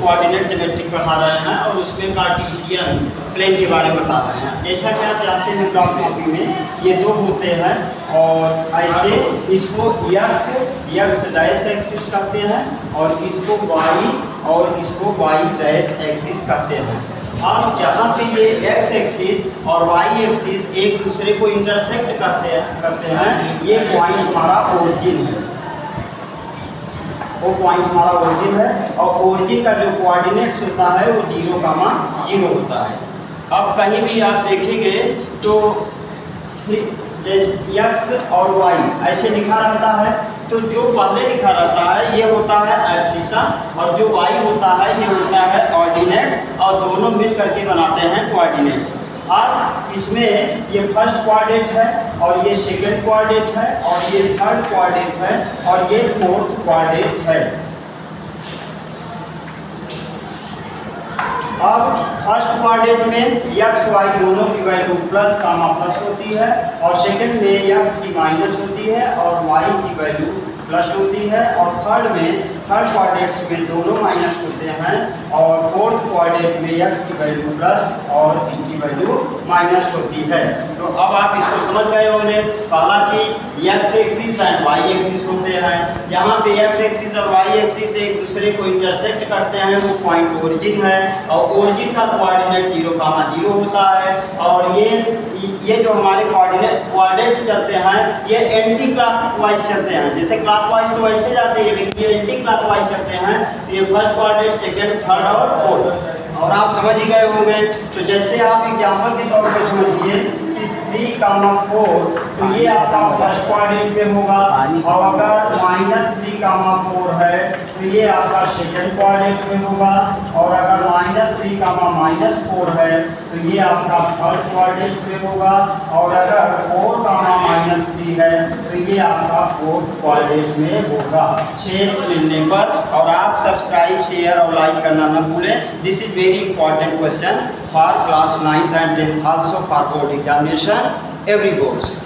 Coordinate geometry पढ़ा रहे हैं और उसमें कार्टेशियन प्लेन के बारे में बता रहे हैं। जैसा कि आप जानते हैं ग्राफ कॉपी में ये दो होते हैं और ऐसे इसको यक्स डैश एक्सिस कहते हैं और इसको वाई और इसको वाई डैश एक्सिस कहते हैं। और यहाँ पे ये एक्स एक्सिस और वाई एक्सिस एक दूसरे को इंटरसेक्ट करते हैं, ये पॉइंट हमारा ओरिजिन है, वो पॉइंट हमारा ओरिजिन है और ओरिजिन का जो कोऑर्डिनेट्स होता है वो 0, 0 होता है। अब कहीं भी आप देखेंगे तो जैसे एक्स और वाई ऐसे लिखा रहता है, तो जो पहले लिखा रहता है ये होता है एब्सिसा और जो वाई होता है ये होता है ऑर्डिनेट्स और दोनों मिल करके बनाते हैं कोऑर्डिनेट्स। और इसमें ये फर्स्ट कोऑर्डिनेट है और ये सेकंड कोऑर्डिनेट है और ये थर्ड कोऑर्डिनेट है और ये फोर्थ कोऑर्डिनेट है। अब फर्स्ट कोऑर्डिनेट में एक्स वाई दोनों की वैल्यू प्लस कामा प्लस होती है और सेकंड में एक्स की माइनस होती है और वाई की वैल्यू प्लस होती है और थर्ड कोऑर्डिनेट्स में दोनों माइनस होते हैं और फोर्थ कोऑर्डिनेट में एक्स की वैल्यू प्लस और इसकी वैल्यू माइनस होती है। तो अब आप इसको समझ गए होंगे। पहला चीज X axis and Y axis होते हैं, यहाँ पे एक्स एक्सिस और वाई एक्सिस एक दूसरे को इंटरसेक्ट करते हैं, वो पॉइंट ओरिजिन है और ओरिजिन का कोऑर्डिनेट 0, 0 होता है। और ये जो हमारे कोऑर्डिनेट्स चलते हैं ये एंटी क्लॉकवाइज चलते हैं, जैसे क्लॉकवाइज तो वैसे जाते हैं लेकिन ये एंटी क्लॉकवाइज चलते हैं। ये फर्स्ट कोऑर्डिनेट, सेकंड, थर्ड और फोर्थ। और आप समझ ही गए होंगे। तो जैसे आप एग्जांपल के तौर पर समझिए कि 3, 4 तो ये आपका फर्स्ट कोऑर्डिनेट में होगा और अगर -3, 4 है तो ये आपका सेकंड कोऑर्डिनेट में होगा और अगर -3, -4 है तो ये आपका थर्ड कोऑर्डिनेट में होगा और अगर 4, -3 है तो ये आपका फोर्थ कोऑर्डिनेट में होगा शेष मिलने पर। और आप सब्सक्राइब, शेयर और लाइक करना न भूलें। This is very important question for class 9th and 10th, also for board examination, every boards.